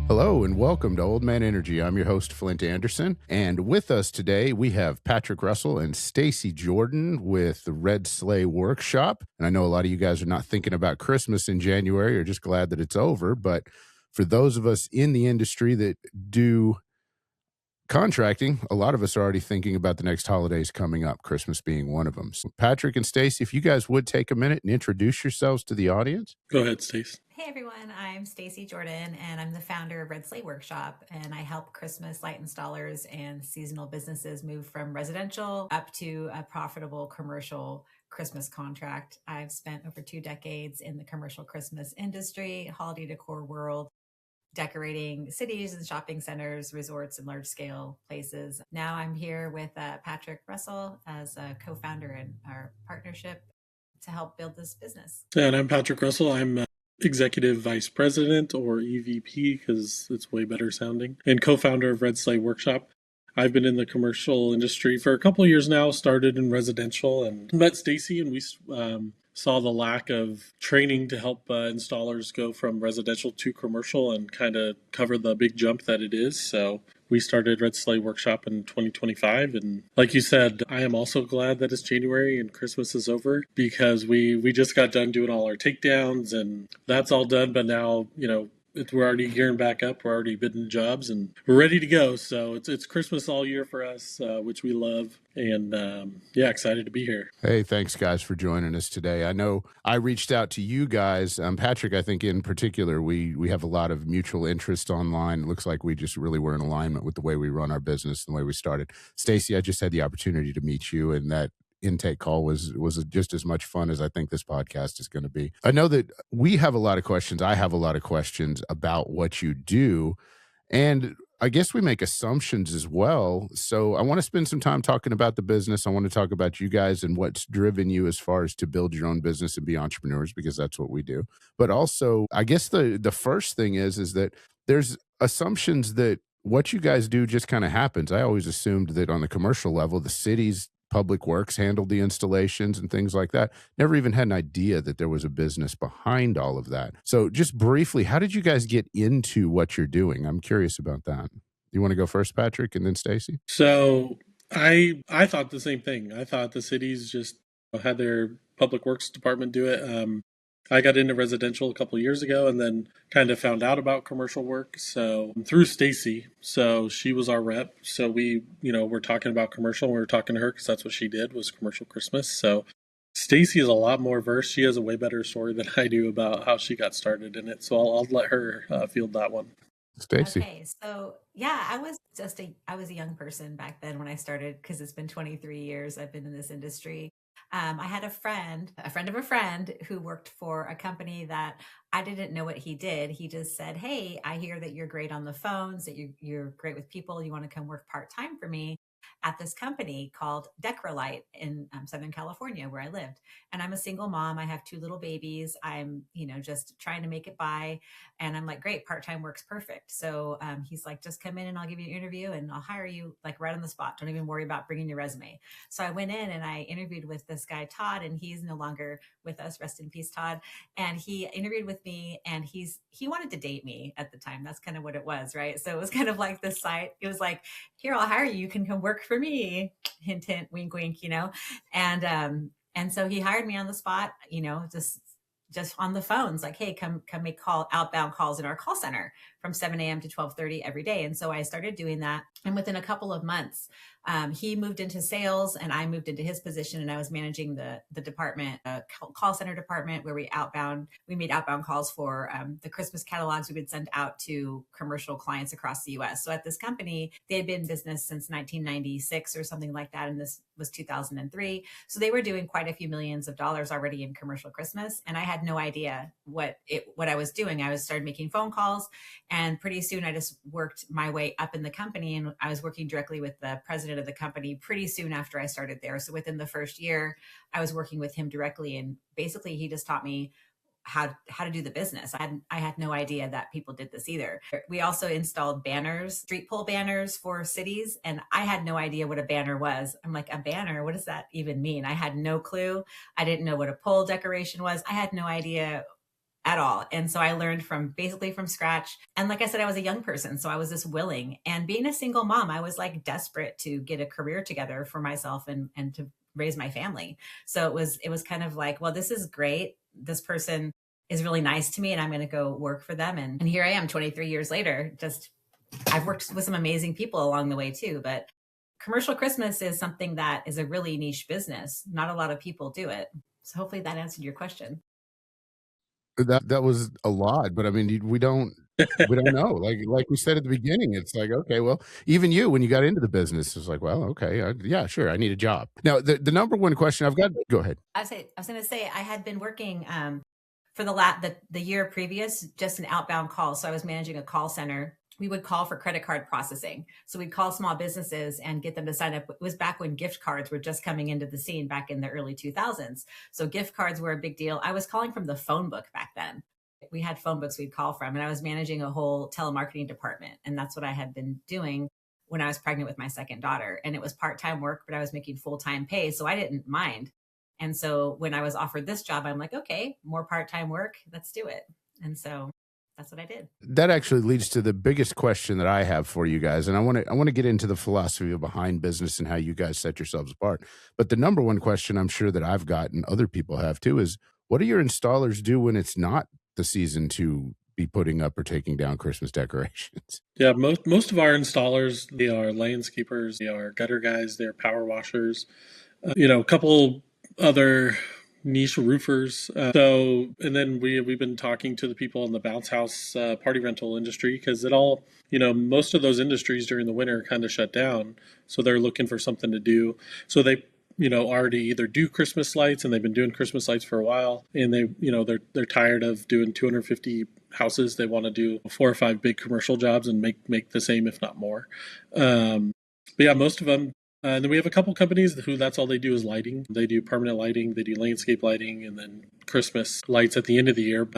Hello and welcome to Old Man Energy. I'm your host, Flint Anderson. And with us today, we have Patrick Russell and Stacey Jordan with the Red Sleigh Workshop. And I know a lot of you guys are not thinking about Christmas in January or just glad that it's over. But for those of us in the industry that do contracting, a lot of us are already thinking about the next holidays coming up, Christmas being one of them. So Patrick and Stacey, if you guys would take a minute and introduce yourselves to the audience. Go ahead, Stacey. Hey everyone, I'm Stacey Jordan and I'm the founder of Red Sleigh Workshop, and I help Christmas light installers and seasonal businesses move from residential up to a profitable commercial Christmas contract. I've spent over 2 decades in the commercial Christmas industry, holiday decor world, decorating cities and shopping centers, resorts, and large scale places. Now I'm here with Patrick Russell as a co-founder in our partnership to help build this business. And I'm Patrick Russell. I'm Executive Vice President, or EVP because it's way better sounding, and co-founder of Red Sleigh Workshop. I've been in the commercial industry for a couple of years now, started in residential, and met Stacey, and we saw the lack of training to help installers go from residential to commercial and kind of cover the big jump that it is. So we started Red Sleigh Workshop in 2025. And like you said, I am also glad that it's January and Christmas is over, because we just got done doing all our takedowns and that's all done. But now, we're already gearing back up. We're already bidding jobs and we're ready to go. So it's Christmas all year for us, which we love. And excited to be here. Hey, thanks guys for joining us today. I know I reached out to you guys. Patrick, I think in particular, we have a lot of mutual interest online. It looks like we just really were in alignment with the way we run our business and the way we started. Stacey, I just had the opportunity to meet you, and that intake call was just as much fun as I think this podcast is going to be. I know that we have a lot of questions. I have a lot of questions about what you do, and I guess we make assumptions as well. So I want to spend some time talking about the business. I want to talk about you guys and what's driven you as far as to build your own business and be entrepreneurs, because that's what we do. But also, I guess the first thing is that there's assumptions that what you guys do just kind of happens. I always assumed that on the commercial level, the city's public works handled the installations and things like that. Never even had an idea that there was a business behind all of that. So just briefly, how did you guys get into what you're doing? I'm curious about that. You want to go first, Patrick, and then Stacey? So I thought the same thing. I thought the cities just had their public works department do it. I got into residential a couple of years ago and then kind of found out about commercial work. So through Stacey, so she was our rep. So we, we're talking about commercial. We were talking to her because that's what she did, was commercial Christmas. So Stacey is a lot more versed. She has a way better story than I do about how she got started in it. So I'll let her field that one. Stacey. Okay, so yeah, I was a young person back then when I started, because it's been 23 years I've been in this industry. I had a friend of a friend who worked for a company that I didn't know what he did. He just said, "Hey, I hear that you're great on the phones, that you're great with people. You want to come work part-time for me at this company called Decrolite in Southern California, where I lived." And I'm a single mom. I have 2 little babies. I'm, just trying to make it by. And I'm like, great, part-time works perfect. So he's like, just come in and I'll give you an interview and I'll hire you like right on the spot. Don't even worry about bringing your resume. So I went in and I interviewed with this guy, Todd, and he's no longer with us. Rest in peace, Todd. And he interviewed with me, and he wanted to date me at the time. That's kind of what it was, right? So it was kind of like this site. It was like, here, I'll hire you. You can come work for me. Hint, hint, wink, wink, And so he hired me on the spot, just on the phones, like, hey, come make outbound calls in our call center from 7 a.m. to 12:30 every day. And so I started doing that. And within a couple of months, he moved into sales and I moved into his position, and I was managing the department, call center department, where we made outbound calls for the Christmas catalogs we would send out to commercial clients across the US. So at this company, they had been in business since 1996 or something like that. And this was 2003. So they were doing quite a few millions of dollars already in commercial Christmas. And I had no idea what I was doing. I started making phone calls, and pretty soon I just worked my way up in the company, and I was working directly with the president of the company pretty soon after I started there. So within the first year, I was working with him directly, and basically he just taught me how to do the business. I had no idea that people did this either. We also installed banners, street pole banners for cities, and I had no idea what a banner was. I'm like, a banner? What does that even mean? I had no clue. I didn't know what a pole decoration was. I had no idea at all. And so I learned basically from scratch. And like I said, I was a young person, so I was just willing. And being a single mom, I was like desperate to get a career together for myself and to raise my family. So it was kind of like, well, this is great. This person is really nice to me and I'm going to go work for them. And here I am 23 years later. Just I've worked with some amazing people along the way too, but commercial Christmas is something that is a really niche business. Not a lot of people do it. So hopefully that answered your question. That was a lot, but I mean, we don't know. Like we said at the beginning, it's like, okay, well, even you, when you got into the business, it's like, well, okay, yeah, sure, I need a job. Now, the number one question I've got, go ahead. I was going to say I had been working for the year previous, just an outbound call. So I was managing a call center. We would call for credit card processing. So we'd call small businesses and get them to sign up. It was back when gift cards were just coming into the scene back in the early 2000s. So gift cards were a big deal. I was calling from the phone book back then. We had phone books we'd call from, and I was managing a whole telemarketing department. And that's what I had been doing when I was pregnant with my second daughter. And it was part-time work, but I was making full-time pay. So I didn't mind. And so when I was offered this job, I'm like, okay, more part-time work, let's do it. And so that's what I did. That actually leads to the biggest question that I have for you guys, and I want to get into the philosophy behind business and how you guys set yourselves apart. But the number one question I'm sure that I've got and other people have too is, what do your installers do when it's not the season to be putting up or taking down Christmas decorations? Yeah, most of our installers, they are landscapers, they are gutter guys, they're power washers, a couple other niche roofers. And then we've been talking to the people in the bounce house party rental industry, because most of those industries during the winter kind of shut down. So they're looking for something to do. So they, already either do Christmas lights, and they've been doing Christmas lights for a while, and they're tired of doing 250 houses. They want to do 4 or 5 big commercial jobs and make the same, if not more. But yeah, most of them. And then we have a couple companies who that's all they do is lighting. They do permanent lighting, they do landscape lighting, and then Christmas lights at the end of the year.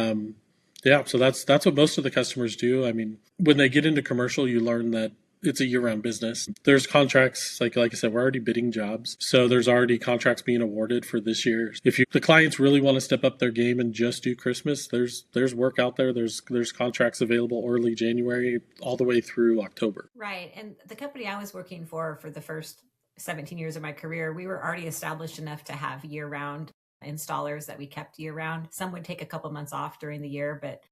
Yeah, so that's what most of the customers do. I mean, when they get into commercial, you learn that it's a year-round business. There's contracts, like I said, we're already bidding jobs. So there's already contracts being awarded for this year. If the clients really want to step up their game and just do Christmas, there's work out there. There's contracts available early January all the way through October. Right. And the company I was working for the first 17 years of my career, we were already established enough to have year-round installers that we kept year-round. Some would take a couple months off during the year, but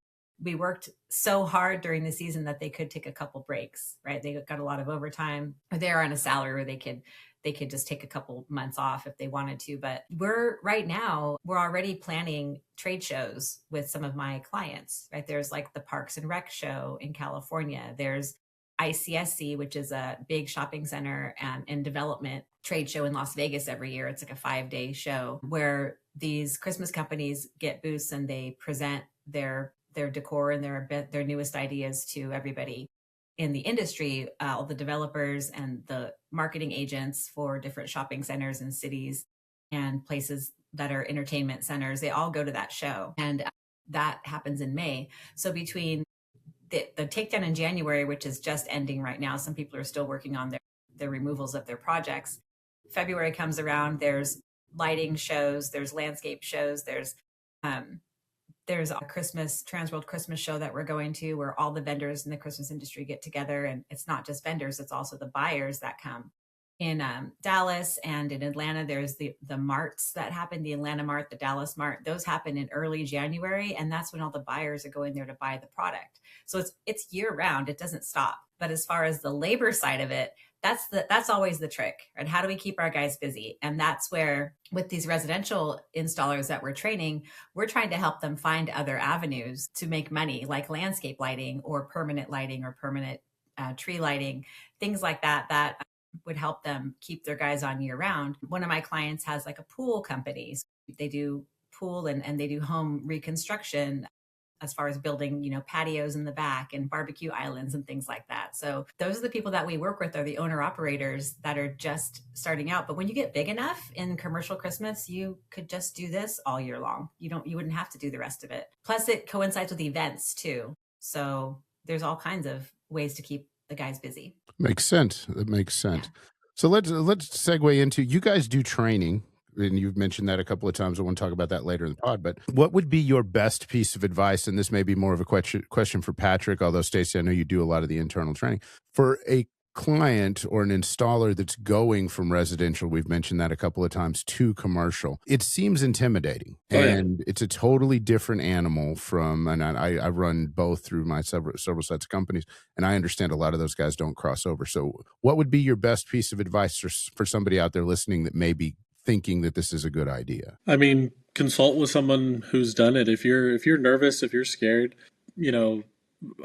we worked so hard during the season that they could take a couple breaks, right? They got a lot of overtime, or they're on a salary where they could just take a couple months off if they wanted to. But we're already planning trade shows with some of my clients, right? There's like the Parks and Rec show in California. There's ICSC, which is a big shopping center and development trade show in Las Vegas every year. It's like a 5-day show where these Christmas companies get booths and they present their decor and their newest ideas to everybody in the industry, all the developers and the marketing agents for different shopping centers and cities and places that are entertainment centers. They all go to that show, and that happens in May. So between the takedown in January, which is just ending right now, some people are still working on their removals of their projects. February comes around, there's lighting shows, there's landscape shows, there's a Trans World Christmas show that we're going to, where all the vendors in the Christmas industry get together. And it's not just vendors, it's also the buyers that come. In Dallas and in Atlanta, there's the marts that happen, the Atlanta Mart, the Dallas Mart. Those happen in early January, and that's when all the buyers are going there to buy the product. So it's year round, it doesn't stop. But as far as the labor side of it, that's always the trick, right? How do we keep our guys busy? And that's where, with these residential installers that we're training, we're trying to help them find other avenues to make money, like landscape lighting or permanent tree lighting, things like that would help them keep their guys on year round. One of my clients has like a pool company. So they do pool and they do home reconstruction. as far as building, patios in the back and barbecue islands and things like that. So those are the people that we work with, are the owner operators that are just starting out. But when you get big enough in commercial Christmas, you could just do this all year long. You wouldn't have to do the rest of it. Plus it coincides with events too. So there's all kinds of ways to keep the guys busy. Makes sense. That makes sense. Yeah. So let's segue into, you guys do training, and you've mentioned that a couple of times. I want to talk about that later in the pod. But what would be your best piece of advice? And this may be more of a question for Patrick, although Stacey, I know you do a lot of the internal training, for a client or an installer that's going from residential, we've mentioned that a couple of times, to commercial. It seems intimidating. Oh, yeah. And it's a totally different animal from, and I run both through my several sets of companies, and I understand a lot of those guys don't cross over. So what would be your best piece of advice for somebody out there listening that may be thinking that this is a good idea? I mean, consult with someone who's done it. If you're nervous, if you're scared,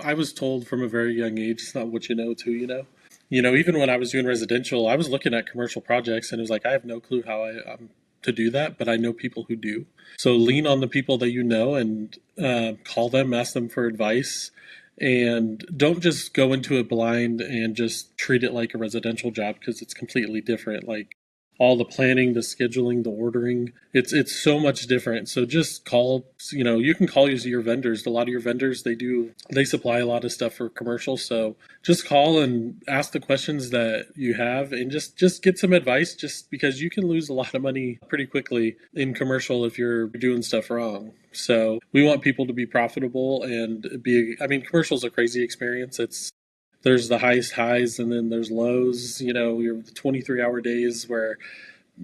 I was told from a very young age, it's not what you know, it's who you know. Even when I was doing residential, I was looking at commercial projects and it was like, I have no clue how I'm to do that, but I know people who do. So lean on the people that you know and call them, ask them for advice. And don't just go into it blind and just treat it like a residential job, because it's completely different. Like all the planning, the scheduling, the ordering, it's so much different. So just call, you can call your vendors. A lot of your vendors, they supply a lot of stuff for commercial. So just call and ask the questions that you have and just get some advice, just because you can lose a lot of money pretty quickly in commercial if you're doing stuff wrong. So we want people to be profitable and commercial is a crazy experience. There's the highest highs and then there's lows, your 23-hour days where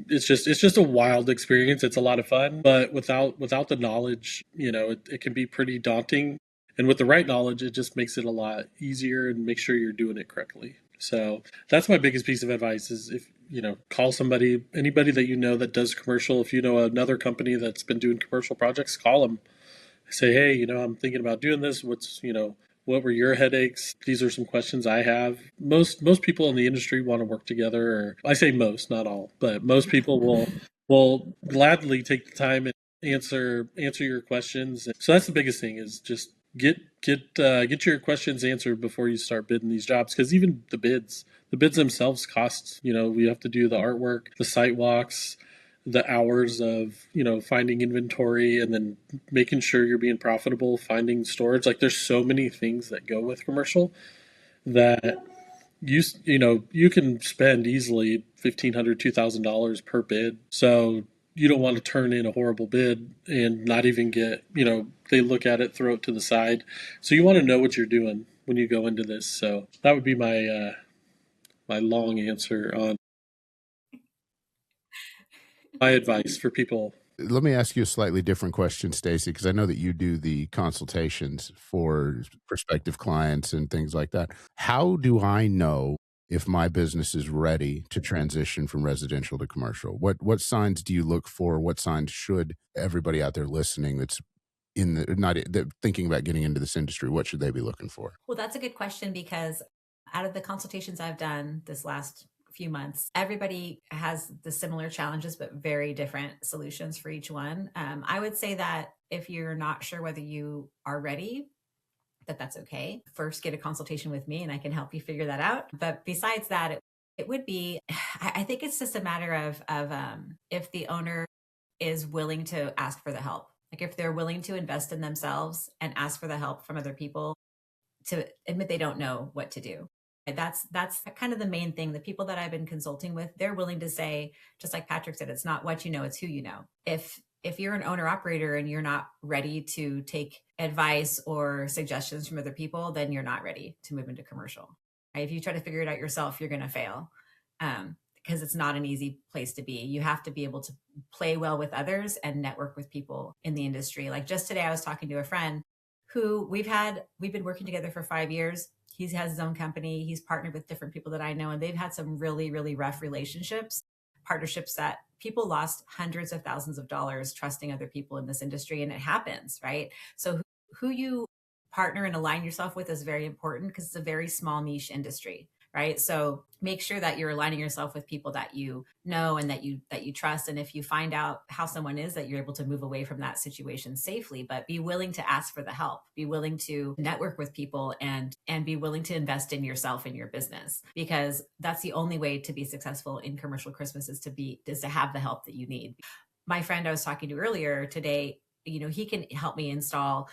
it's just a wild experience. It's a lot of fun, but without the knowledge, it can be pretty daunting. And with the right knowledge, it just makes it a lot easier and make sure you're doing it correctly. So that's my biggest piece of advice is, if, call anybody that you know that does commercial. If you know another company that's been doing commercial projects, call them. Say, hey, I'm thinking about doing this. What were your headaches? These are some questions I have. Most people in the industry want to work together. Or I say most, not all, but most people will gladly take the time and answer your questions. So that's the biggest thing, is just get your questions answered before you start bidding these jobs. Because even the bids themselves cost. We have to do the artwork, the site walks, the hours of finding inventory, and then making sure you're being profitable, finding storage. Like there's so many things that go with commercial that you can spend easily $1,500, $2,000 per bid. So you don't want to turn in a horrible bid and not even get, they look at it, throw it to the side. So you want to know what you're doing when you go into this. So that would be my my long answer on my advice for people. Let me ask you a slightly different question, Stacey, because I know that you do the consultations for prospective clients and things like that. How do I know if my business is ready to transition from residential to commercial? What signs do you look for? What signs should everybody out there listening that's thinking about getting into this industry, what should they be looking for? Well, that's a good question, because out of the consultations I've done this last few months, everybody has the similar challenges, but very different solutions for each one. I would say that if you're not sure whether you are ready, that's okay. First, get a consultation with me and I can help you figure that out. But besides that, it would be, I think it's just a matter of if the owner is willing to ask for the help. Like if they're willing to invest in themselves and ask for the help from other people, to admit they don't know what to do. That's kind of the main thing. The people that I've been consulting with, they're willing to say, just like Patrick said, it's not what you know, it's who you know. If you're an owner operator and you're not ready to take advice or suggestions from other people, then you're not ready to move into commercial. Right? If you try to figure it out yourself, you're going to fail, because it's not an easy place to be. You have to be able to play well with others and network with people in the industry. Like just today, I was talking to a friend who we've been working together for 5 years. He has his own company. He's partnered with different people that I know, and they've had some really, really rough partnerships that people lost hundreds of thousands of dollars trusting other people in this industry. And it happens, right? So who you partner and align yourself with is very important, because it's a very small niche industry. right? So make sure that you're aligning yourself with people that you know and that you trust. And if you find out how someone is, that you're able to move away from that situation safely, but be willing to ask for the help, be willing to network with people, and be willing to invest in yourself and your business, because that's the only way to be successful in commercial Christmas is to have the help that you need. My friend I was talking to earlier today, he can help me install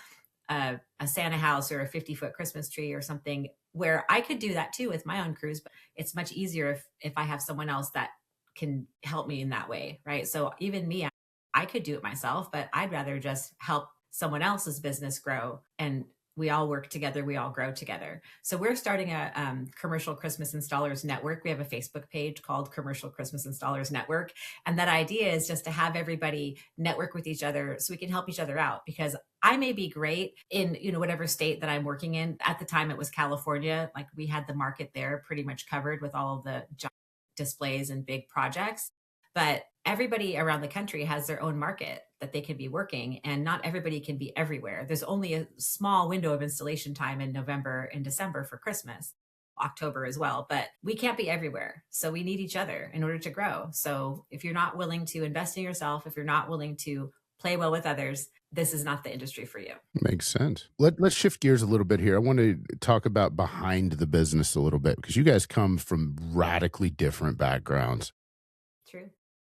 a Santa house or a 50-foot Christmas tree or something, where I could do that too with my own crews, but it's much easier if I have someone else that can help me in that way, right? So even me, I could do it myself, but I'd rather just help someone else's business grow, and we all work together, we all grow together. So we're starting a commercial Christmas installers network. We have a Facebook page called Commercial Christmas Installers Network, and that idea is just to have everybody network with each other so we can help each other out. Because I may be great in, whatever state that I'm working in. At the time it was California. Like, we had the market there pretty much covered with all of the giant displays and big projects. But everybody around the country has their own market that they can be working, and not everybody can be everywhere. There's only a small window of installation time in November and December for Christmas, October as well, but we can't be everywhere. So we need each other in order to grow. So if you're not willing to invest in yourself, if you're not willing to play well with others, this is not the industry for you. Makes sense. Let's shift gears a little bit here. I want to talk about behind the business a little bit, because you guys come from radically different backgrounds. True.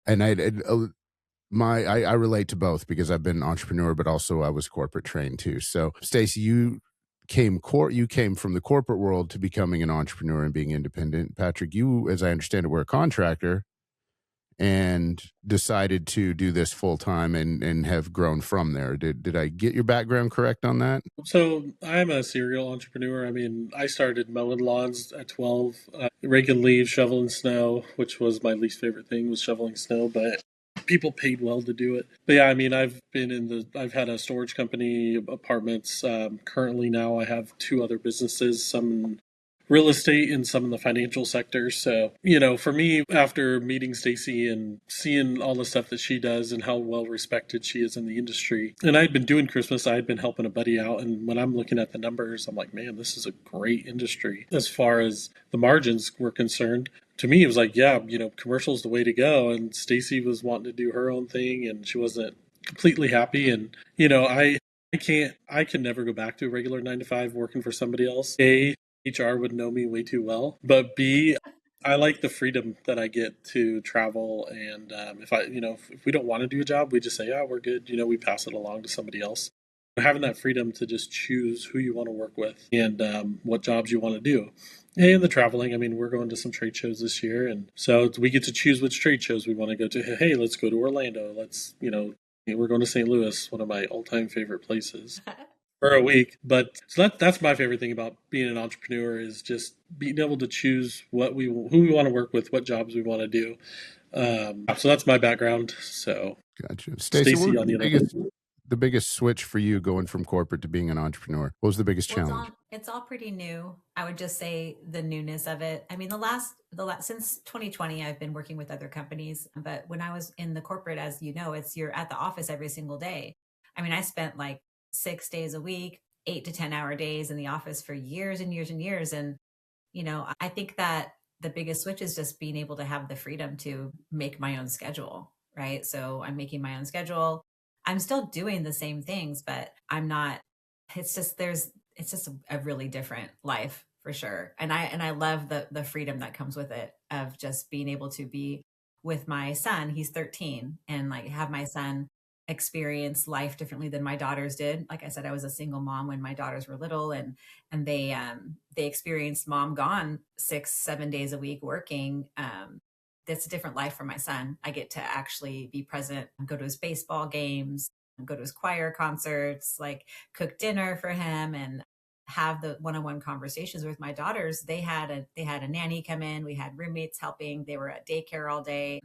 And I relate to both, because I've been an entrepreneur, but also I was corporate trained too. So Stacey, you came from the corporate world to becoming an entrepreneur and being independent. Patrick, you, as I understand it, were a contractor and decided to do this full time and have grown from there. Did I get your background correct on that? So I'm a serial entrepreneur. I mean, I started mowing lawns at 12, raking leaves, shoveling snow, which was my least favorite thing, was shoveling snow, but people paid well to do it. But yeah, I mean, I've had a storage company, apartments. Currently now I have two other businesses, some in real estate and some in the financial sector. So, for me, after meeting Stacey and seeing all the stuff that she does and how well respected she is in the industry, and I'd been doing Christmas, I had been helping a buddy out. And when I'm looking at the numbers, I'm like, man, this is a great industry as far as the margins were concerned. To me, it was like, yeah, commercial is the way to go. And Stacey was wanting to do her own thing, and she wasn't completely happy. And, I can never go back to a regular 9 to 5 working for somebody else. A, HR would know me way too well, but B, I like the freedom that I get to travel. And if we don't want to do a job, we just say, yeah, we're good. We pass it along to somebody else. Having that freedom to just choose who you want to work with and what jobs you want to do. And the traveling, I mean, we're going to some trade shows this year. And so we get to choose which trade shows we want to go to. Hey, let's go to Orlando. We're going to St. Louis, one of my all-time favorite places. For a week. But so that's my favorite thing about being an entrepreneur, is just being able to choose who we want to work with, what jobs we want to do. So that's my background. So gotcha. Stacey, on the other hand. The biggest switch for you going from corporate to being an entrepreneur? What was the biggest challenge? It's all pretty new. I would just say the newness of it. I mean, since 2020, I've been working with other companies, but when I was in the corporate, as you know, you're at the office every single day. I mean, I spent like 6 days a week, 8 to 10-hour days in the office for years and years and years. And, I think that the biggest switch is just being able to have the freedom to make my own schedule, right? So I'm making my own schedule. I'm still doing the same things, but I'm not, it's just a really different life for sure. And I love the freedom that comes with it, of just being able to be with my son. He's 13, and like have my son experience life differently than my daughters did. Like I said, I was a single mom when my daughters were little, and they experienced mom gone 6-7 days a week working. That's a different life for my son. I get to actually be present and go to his baseball games, go to his choir concerts, like cook dinner for him, and have the one-on-one conversations with my daughters. They had a nanny come in. We had roommates helping. They were at daycare all day.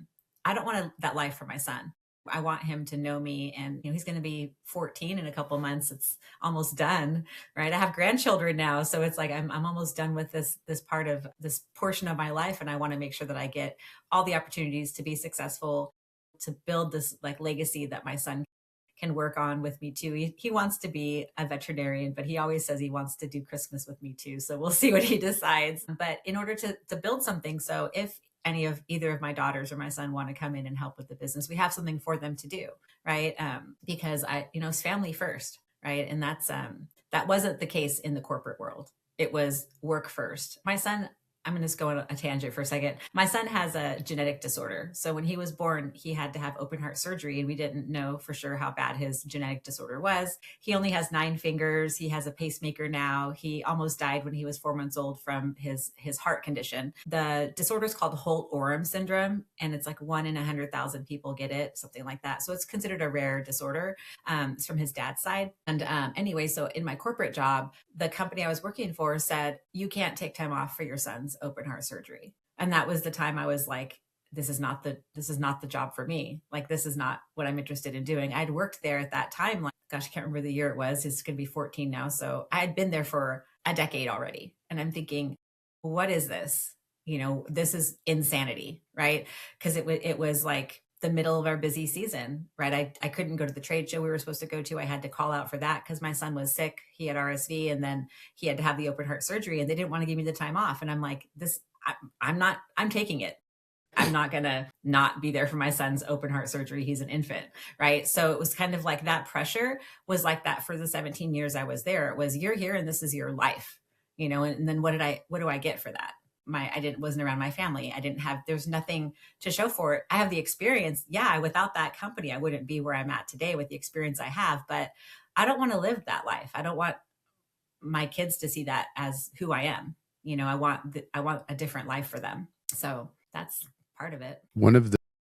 I don't want that life for my son. I want him to know me, and he's going to be 14 in a couple months. It's almost done, right? I have grandchildren now, so it's like I'm almost done with this part of this portion of my life, and I want to make sure that I get all the opportunities to be successful, to build this like legacy that my son can work on with me too. He wants to be a veterinarian, but he always says he wants to do Christmas with me too. So we'll see what he decides. But in order to build something, so if either of my daughters or my son want to come in and help with the business, we have something for them to do, right? Because it's family first, right? And that wasn't the case in the corporate world. It was work first. My son, I'm going to just go on a tangent for a second. My son has a genetic disorder. So when he was born, he had to have open heart surgery, and we didn't know for sure how bad his genetic disorder was. He only has 9 fingers. He has a pacemaker now. He almost died when he was 4 months old from his heart condition. The disorder is called Holt-Oram syndrome, and it's like 1 in 100,000 people get it, something like that. So it's considered a rare disorder. It's from his dad's side. And anyway, so in my corporate job, the company I was working for said, you can't take time off for your son's open heart surgery. And that was the time I was like, this is not the job for me. Like, this is not what I'm interested in doing. I'd worked there at that time. Like, gosh, I can't remember the year it was. It's going to be 14 now. So I had been there for a decade already. And I'm thinking, what is this? This is insanity, right? Because it was like the middle of our busy season, right? I couldn't go to the trade show we were supposed to go to. I had to call out for that because my son was sick. He had RSV, and then he had to have the open heart surgery, and they didn't want to give me the time off. And I'm like, I'm taking it. I'm not going to not be there for my son's open heart surgery. He's an infant, right? So it was kind of like that pressure was like that for the 17 years I was there. It was, you're here and this is your life, and then what do I get for that? Wasn't around my family. There's nothing to show for it. I have the experience. Yeah. Without that company, I wouldn't be where I'm at today with the experience I have, but I don't want to live that life. I don't want my kids to see that as who I am. I want a different life for them. So that's part of it. One of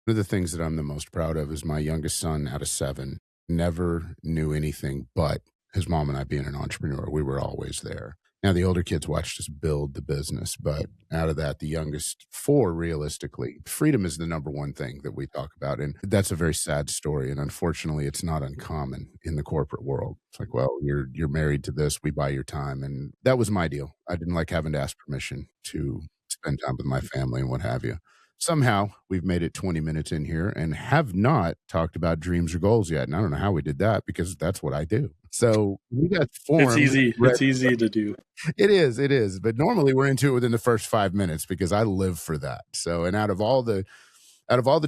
the things that I'm the most proud of is my youngest son out of 7 never knew anything but his mom and I being an entrepreneur. We were always there. Now, the older kids watched us build the business, but out of that, the youngest 4, realistically, freedom is the number one thing that we talk about. And that's a very sad story. And unfortunately, it's not uncommon in the corporate world. It's like, well, you're married to this, we buy your time. And that was my deal. I didn't like having to ask permission to spend time with my family and what have you. Somehow, we've made it 20 minutes in here and have not talked about dreams or goals yet. And I don't know how we did that, because that's what I do. So we got formed. It's easy. It's easy to do. It is. But normally we're into it within the first 5 minutes because I live for that. So, and out of all the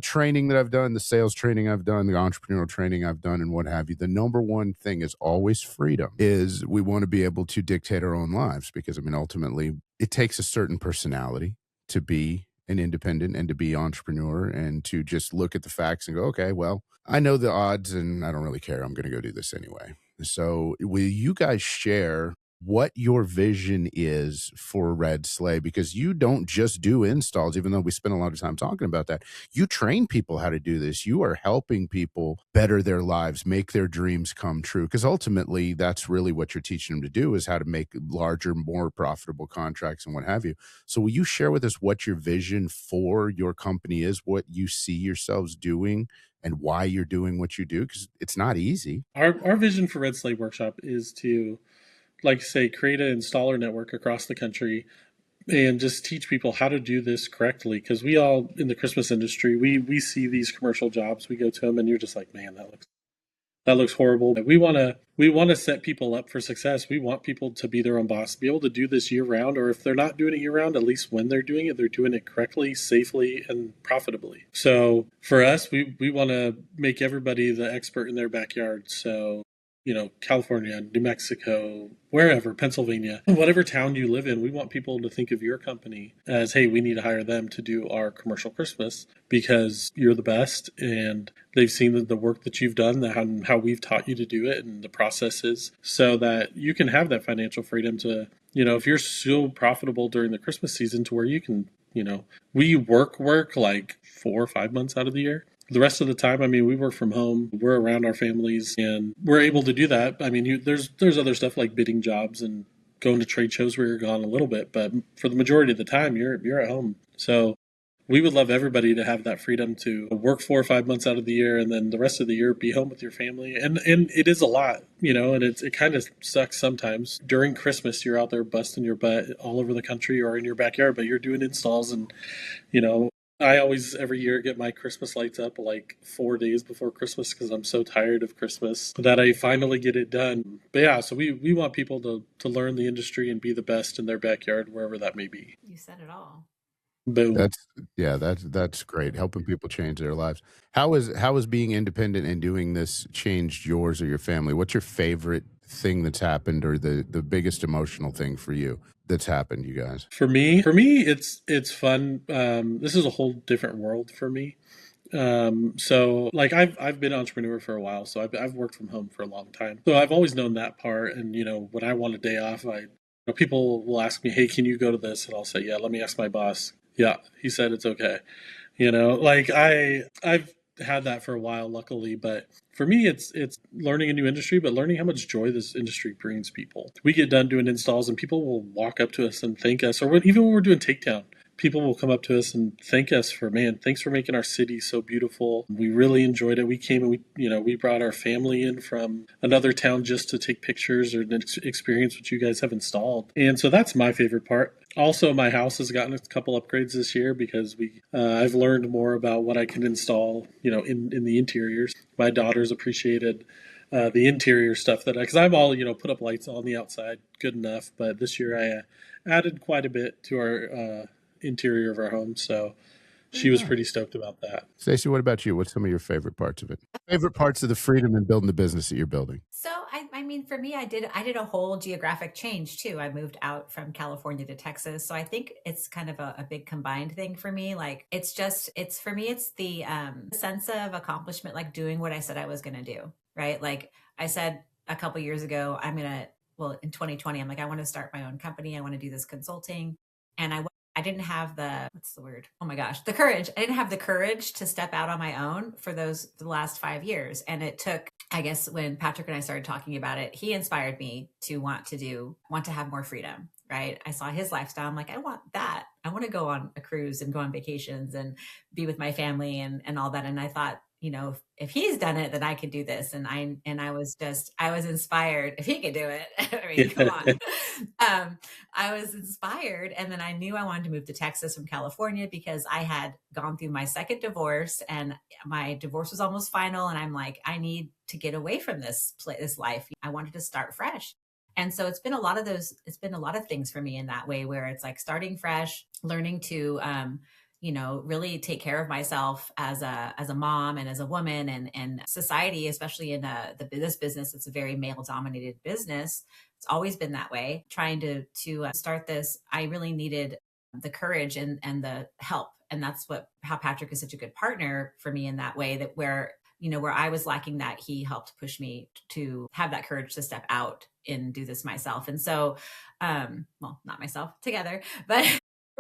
training that I've done, the sales training I've done, the entrepreneurial training I've done, and what have you, the number one thing is always freedom. Is we want to be able to dictate our own lives, because ultimately it takes a certain personality to be an independent and to be entrepreneur and to just look at the facts and go, okay, well, I know the odds and I don't really care. I'm going to go do this anyway. So will you guys share what your vision is for Red Sleigh? Because you don't just do installs, even though we spend a lot of time talking about that. You train people how to do this. You are helping people better their lives, make their dreams come true. Because ultimately, that's really what you're teaching them to do, is how to make larger, more profitable contracts and what have you. So will you share with us what your vision for your company is, what you see yourselves doing, and why you're doing what you do? Because it's not easy. Our vision for Red Sleigh Workshop is to, like say, create an installer network across the country and just teach people how to do this correctly. Because we all in the Christmas industry, we see these commercial jobs, we go to them, and you're just like, man, that looks horrible. We want to set people up for success. We want people to be their own boss, be able to do this year round, or if they're not doing it year round, at least when they're doing it correctly, safely, and profitably. So for us, we want to make everybody the expert in their backyard. So, California, New Mexico, wherever, Pennsylvania, whatever town you live in, we want people to think of your company as, hey, we need to hire them to do our commercial Christmas because you're the best, and they've seen the work that you've done, how we've taught you to do it and the processes, so that you can have that financial freedom to, if you're so profitable during the Christmas season to where you can, we work like 4 or 5 months out of the year. The rest of the time, we work from home. We're around our families, and we're able to do that. There's other stuff like bidding jobs and going to trade shows where you're gone a little bit, but for the majority of the time, you're at home. So we would love everybody to have that freedom to work 4 or 5 months out of the year, and then the rest of the year be home with your family. And it is a lot, and it kind of sucks sometimes. During Christmas, you're out there busting your butt all over the country or in your backyard, but you're doing installs and, I always, every year, get my Christmas lights up like 4 days before Christmas because I'm so tired of Christmas that I finally get it done. But yeah, so we want people to learn the industry and be the best in their backyard, wherever that may be. You said it all. Boom. That's yeah, that's great. Helping people change their lives. How is being independent and doing this changed yours or your family? What's your favorite thing that's happened, or the biggest emotional thing for you that's happened, you guys? For me, it's fun. This is a whole different world for me. So like I've been an entrepreneur for a while, so I've worked from home for a long time. So I've always known that part. And when I want a day off, people will ask me, "Hey, can you go to this?" And I'll say, "Yeah, let me ask my boss." Yeah, he said it's okay. Like I've had that for a while, luckily. But for me, it's learning a new industry, but learning how much joy this industry brings people. We get done doing installs, and people will walk up to us and thank us, or even when we're doing takedown. People will come up to us and thank us for, man, thanks for making our city so beautiful. We really enjoyed it. We came and we brought our family in from another town just to take pictures or experience what you guys have installed. And so that's my favorite part. Also, my house has gotten a couple upgrades this year because I've learned more about what I can install, in the interiors. My daughters appreciated the interior stuff because I'm all, put up lights on the outside, good enough. But this year I added quite a bit to our interior of our home, so she was pretty stoked about that. Stacey, what about you? What's some of your favorite parts of it? Favorite parts of the freedom in building the business that you're building? So I mean, for me, I did a whole geographic change too. I moved out from California to Texas, so I think it's kind of a big combined thing for me. Like it's for me, it's the sense of accomplishment, like doing what I said I was going to do, right? Like I said a couple years ago, well, in 2020, I'm like, I want to start my own company. I want to do this consulting, and I didn't have what's the word? Oh my gosh, the courage. I didn't have the courage to step out on my own for the last 5 years. And it took, I guess, when Patrick and I started talking about it, he inspired me to want to have more freedom, right? I saw his lifestyle. I'm like, I want that. I want to go on a cruise and go on vacations and be with my family and all that. And I thought, if he's done it, then I could do this. And I was inspired. If he could do it, I mean, come on. I was inspired. And then I knew I wanted to move to Texas from California because I had gone through my second divorce and my divorce was almost final. And I'm like, I need to get away from this life. I wanted to start fresh. And so it's been a lot of things for me in that way, where it's like starting fresh, learning to, really take care of myself as a mom and as a woman, and society, especially in this business. It's a very male dominated business. It's always been that way. Trying to start this, I really needed the courage and the help. And that's how Patrick is such a good partner for me in that way, that where I was lacking that, he helped push me to have that courage to step out and do this myself. And so, well, not myself, together, but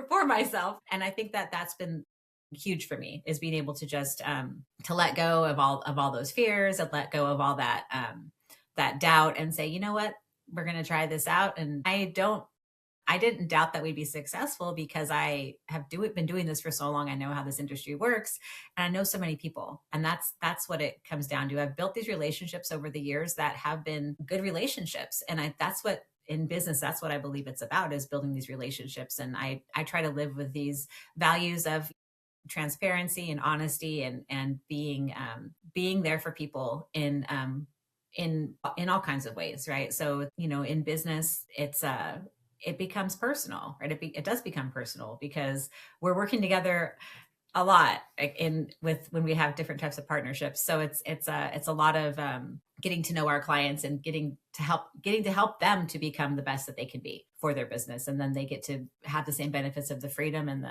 for myself. And I think that that's been huge for me, is being able to just to let go of all those fears, and let go of all that that doubt, and say, you know what, we're going to try this out. And I didn't doubt that we'd be successful because I have been doing this for so long. I know how this industry works, and I know so many people. And that's what it comes down to. I've built these relationships over the years that have been good relationships. And that's what, in business, that's what I believe it's about, is building these relationships. And I try to live with these values of transparency and honesty, and being there for people in all kinds of ways, right? So, in business, it becomes personal, right? It does become personal because we're working together a lot, like, when we have different types of partnerships. So it's a lot of getting to know our clients and getting to help them to become the best that they can be for their business. And then they get to have the same benefits of the freedom and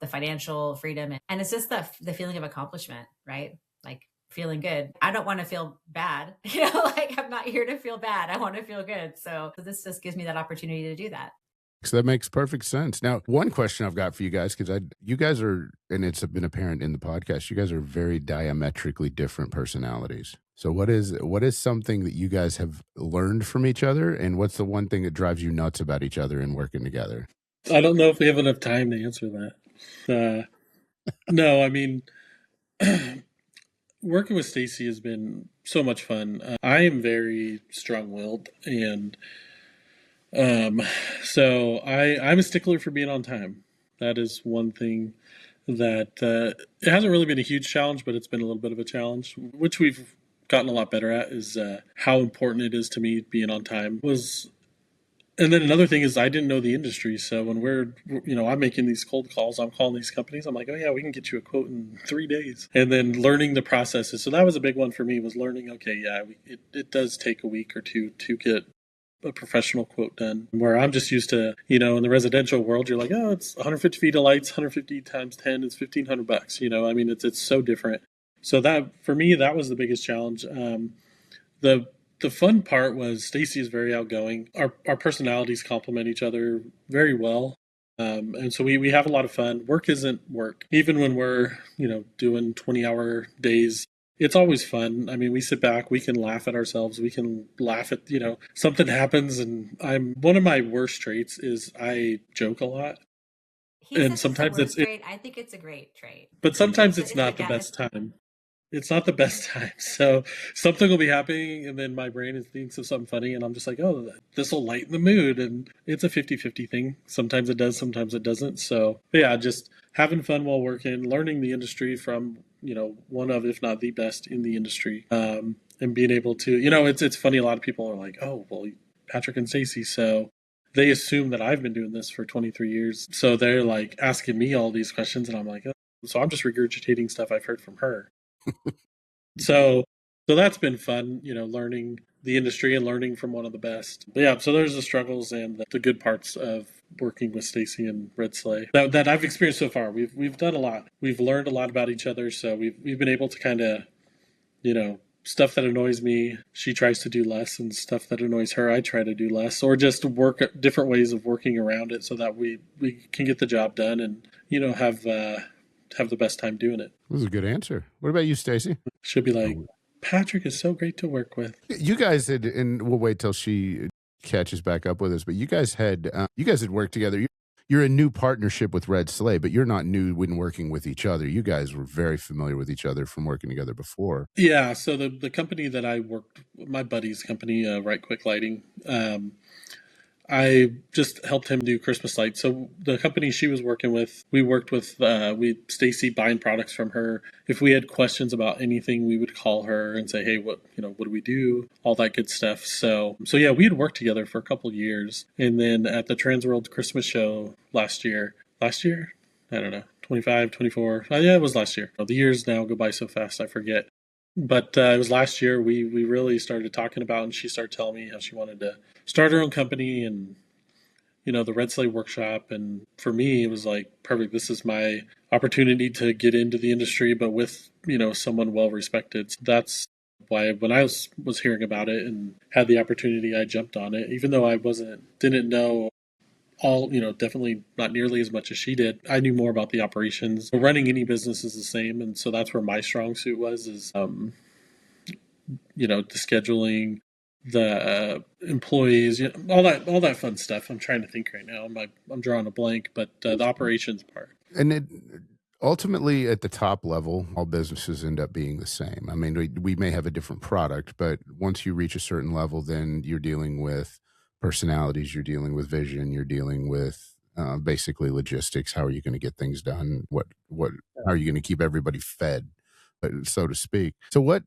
the financial freedom. And it's just the feeling of accomplishment, right? Like feeling good. I don't want to feel bad, like I'm not here to feel bad. I want to feel good. So this just gives me that opportunity to do that. So that makes perfect sense. Now, one question I've got for you guys, because you guys are, and it's been apparent in the podcast, you guys are very diametrically different personalities. So what is something that you guys have learned from each other, and what's the one thing that drives you nuts about each other and working together? I don't know if we have enough time to answer that. No, I mean, working with Stacey has been so much fun. I am very strong-willed, and so I'm a stickler for being on time. That is one thing that it hasn't really been a huge challenge, but it's been a little bit of a challenge, which we've gotten a lot better at, is how important it is to me being on time. And then another thing is I didn't know the industry. So when I'm making these cold calls, I'm calling these companies. I'm like, oh yeah, we can get you a quote in 3 days. And then learning the processes. So that was a big one for me, was learning, okay, yeah, it does take a week or two to get a professional quote done, where I'm just used to, in the residential world, you're like, oh, it's 150 feet of lights, 150 times 10 is $1,500. I mean, it's so different. So that, for me, that was the biggest challenge. The the fun part was Stacey is very outgoing. Our personalities complement each other very well. And so we have a lot of fun. Work isn't work. Even when we're, doing 20-hour days, it's always fun. I mean, we sit back, we can laugh at ourselves. We can laugh at, something happens. And one of my worst traits is I joke a lot. He And says it's a sometimes worst trait. I think it's a great trait. but sometimes it's It's a not the guy. best time. It's not the best time. So something will be happening, and then my brain thinks of something funny, and I'm just like, oh, this will lighten the mood. And it's a 50-50 thing. Sometimes it does, sometimes it doesn't. So, but yeah, just having fun while working, learning the industry from, one of, if not the best in the industry, and being able to, it's funny. A lot of people are like, oh, well, Patrick and Stacey. So they assume that I've been doing this for 23 years. So they're like asking me all these questions, and I'm like, oh. So I'm just regurgitating stuff I've heard from her. So that's been fun, learning the industry and learning from one of the best. But yeah, so there's the struggles and the good parts of working with Stacey and Red Sleigh that I've experienced so far. We've done a lot. We've learned a lot about each other, so we've been able to kind of, stuff that annoys me, she tries to do less, and stuff that annoys her, I try to do less, or just work at different ways of working around it so that we can get the job done and, have the best time doing it. That was a good answer. What about you, Stacey? She'll be like, Patrick is so great to work with. You guys had, and we'll wait till she catches back up with us, but you guys had worked together. You're a new partnership with Red Sleigh, but you're not new when working with each other. You guys were very familiar with each other from working together before. Yeah, so the company that I worked, my buddy's company, Right Quick Lighting, I just helped him do Christmas lights. So the company she was working with, we worked with Stacey, buying products from her. If we had questions about anything, we would call her and say, "Hey, what do we do?" All that good stuff. So yeah, we had worked together for a couple of years, and then at the Transworld Christmas show last year, I don't know, 25, 24. Yeah, it was last year. The years now go by so fast, I forget. But it was last year we really started talking about, and she started telling me how she wanted to start her own company and, the Red Sleigh Workshop. And for me, it was like, perfect. This is my opportunity to get into the industry, but with, someone well respected. So that's why when I was hearing about it and had the opportunity, I jumped on it, even though I didn't know all, definitely not nearly as much as she did. I knew more about the operations. Running any business is the same. And so that's where my strong suit is the scheduling, the employees, all that fun stuff. I'm trying to think right now. I'm drawing a blank, but the operations part. And ultimately, at the top level, all businesses end up being the same. I mean, we may have a different product, but once you reach a certain level, then you're dealing with personalities, you're dealing with vision, you're dealing with basically logistics. How are you going to get things done? How are you going to keep everybody fed, so to speak? So what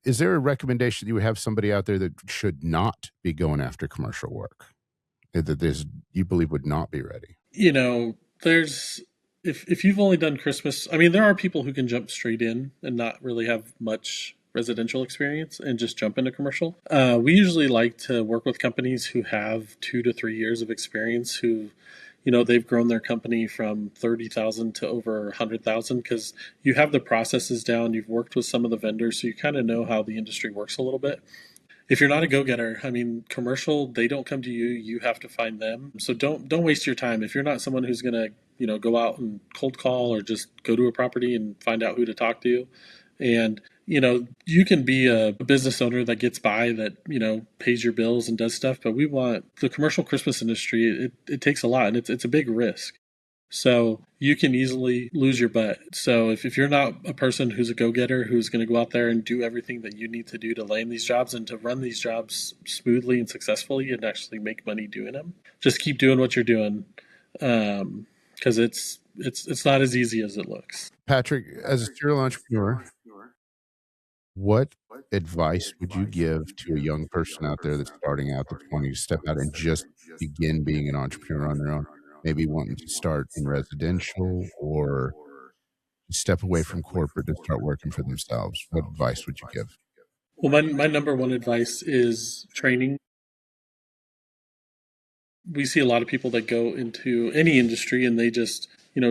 is there a recommendation you would have somebody out there that should not be going after commercial work, that you believe would not be ready? There's if you've only done Christmas, I mean, there are people who can jump straight in and not really have much residential experience and just jump into commercial. We usually like to work with companies who have 2 to 3 years of experience, who, they've grown their company from 30,000 to over 100,000, because you have the processes down. You've worked with some of the vendors, so you kind of know how the industry works a little bit. If you're not a go-getter, I mean, commercial, they don't come to you. You have to find them. So don't waste your time. If you're not someone who's going to, go out and cold call or just go to a property and find out who to talk to. And, you can be a business owner that gets by, that, pays your bills and does stuff. But we want the commercial Christmas industry. It takes a lot, and it's a big risk. So you can easily lose your butt. So if you're not a person who's a go-getter, who's going to go out there and do everything that you need to do to land these jobs and to run these jobs smoothly and successfully and actually make money doing them, just keep doing what you're doing. Because it's not as easy as it looks. Patrick, as a serial entrepreneur, what advice would you give to a young person out there that's starting out, that's wanting to step out and just begin being an entrepreneur on their own? Maybe wanting to start in residential or step away from corporate to start working for themselves. What advice would you give? Well, my number one advice is training. We see a lot of people that go into any industry and they just,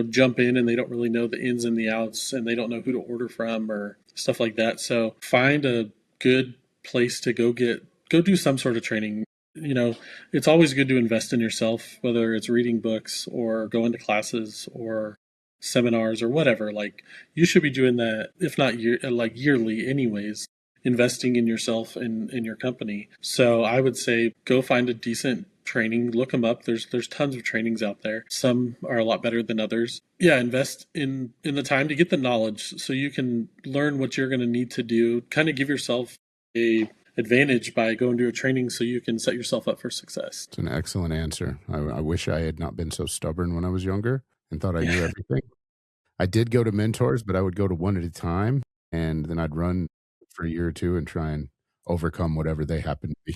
jump in and they don't really know the ins and the outs and they don't know who to order from or stuff like that. So find a good place to go do some sort of training. It's always good to invest in yourself, whether it's reading books or going to classes or seminars or whatever. Like you should be doing that, if not yearly anyways, investing in yourself and in your company. So I would say go find a decent training, look them up. There's tons of trainings out there. Some are a lot better than others. Yeah, invest in the time to get the knowledge so you can learn what you're going to need to do. Kind of give yourself a advantage by going to a training so you can set yourself up for success. It's an excellent answer. I wish I had not been so stubborn when I was younger and thought I knew everything. I did go to mentors, but I would go to one at a time, and then I'd run for a year or two and try and overcome whatever they happen to be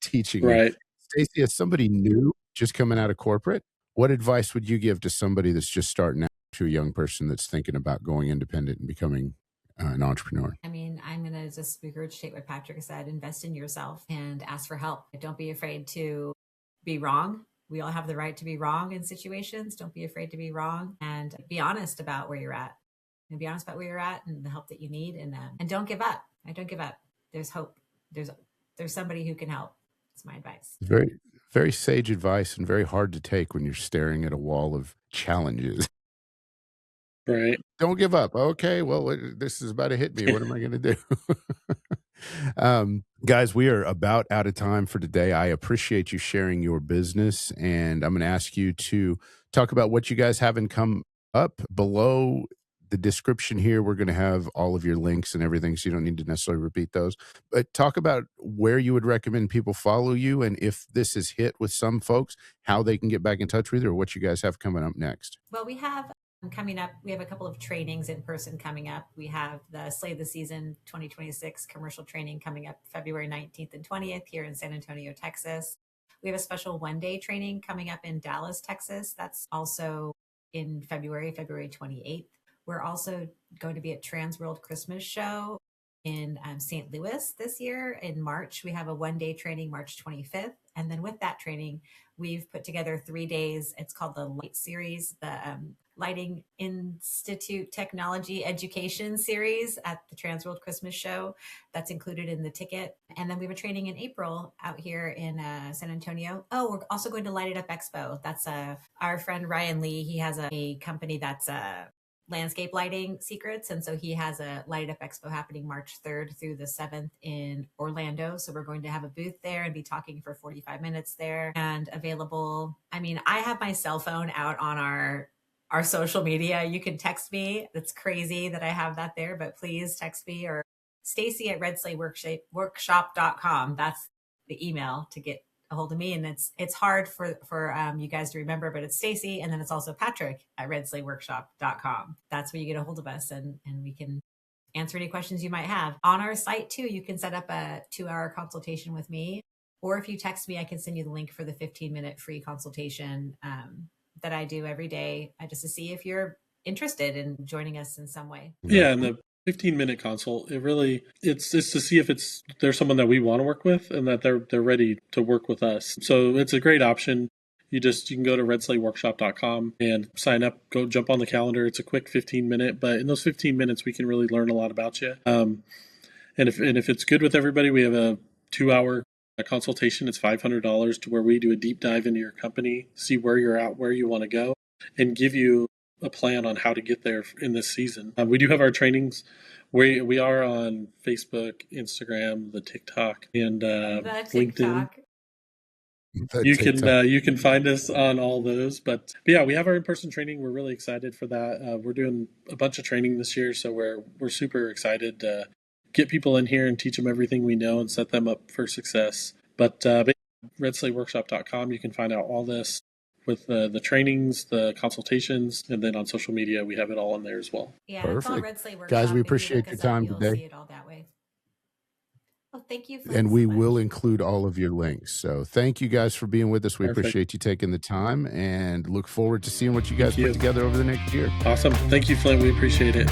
teaching me. Right. Stacey, as somebody new just coming out of corporate, what advice would you give to somebody that's just starting out, to a young person that's thinking about going independent and becoming an entrepreneur? I mean, I'm going to just regurgitate what Patrick said. Invest in yourself and ask for help. Don't be afraid to be wrong. We all have the right to be wrong in situations. Don't be afraid to be wrong and be honest about where you're at. And be honest about where you're at and the help that you need. And don't give up. Don't give up. There's hope. There's somebody who can help. That's my advice. Very, very sage advice and very hard to take when you're staring at a wall of challenges. Right. Don't give up. Okay, well, this is about to hit me. What am I going to do? Guys, we are about out of time for today. I appreciate you sharing your business, and I'm going to ask you to talk about what you guys have in come up. Below the description here, we're going to have all of your links and everything, so you don't need to necessarily repeat those. But talk about where you would recommend people follow you, and if this is hit with some folks, how they can get back in touch with you, or what you guys have coming up next. Well, we have coming up, we have a couple of trainings in person coming up. We have the Slay the Season 2026 commercial training coming up February 19th and 20th here in San Antonio, Texas. We have a special one-day training coming up in Dallas, Texas. That's also in February 28th. We're also going to be at Trans World Christmas Show in St. Louis this year. In March, we have a one-day training, March 25th. And then with that training, we've put together 3 days. It's called the Light Series, the Lighting Institute Technology Education Series at the Trans World Christmas Show. That's included in the ticket. And then we have a training in April out here in San Antonio. Oh, we're also going to Light It Up Expo. That's our friend Ryan Lee. He has a company that's landscape lighting secrets. And so he has a Light It Up Expo happening March 3rd through the 7th in Orlando. So we're going to have a booth there and be talking for 45 minutes there and available. I mean, I have my cell phone out on our social media. You can text me. That's crazy that I have that there, but please text me or Stacey at Red Sleigh Workshop.com. That's the email to get a hold of me. And it's hard for you guys to remember, but it's Stacey. And then it's also Patrick at RedSleighWorkshop.com. That's where you get a hold of us and we can answer any questions you might have. On our site too, you can set up a 2-hour consultation with me. Or if you text me, I can send you the link for the 15-minute free consultation that I do every day, just to see if you're interested in joining us in some way. Yeah, and the 15-minute consult, it's to see if there's someone that we want to work with and that they're ready to work with us. So it's a great option. You can go to RedSleighWorkshop.com and sign up, go jump on the calendar. It's a quick 15-minute, but in those 15 minutes, we can really learn a lot about you. And if it's good with everybody, we have a 2-hour consultation. It's $500 to where we do a deep dive into your company, see where you're at, where you want to go, and give you a plan on how to get there in this season. We do have our trainings. We are on Facebook, Instagram, the TikTok, and LinkedIn. You can find us on all those. But yeah, we have our in-person training. We're really excited for that. We're doing a bunch of training this year, so we're super excited to get people in here and teach them everything we know and set them up for success. But RedSleighWorkshop.com, you can find out all this. with the trainings, the consultations, and then on social media, we have it all in there as well. Yeah, it's all Perfect. Red Sleigh Workshop. Guys, we If you appreciate look your us up, time you'll today. see it all that way. Well, thank you, Flynn, And so we much. will include all of your links. So thank you guys for being with us. We Perfect. appreciate you taking the time and look forward to seeing what you guys Thank you. put together over the next year. Awesome. Thank you, Flynn. We appreciate it.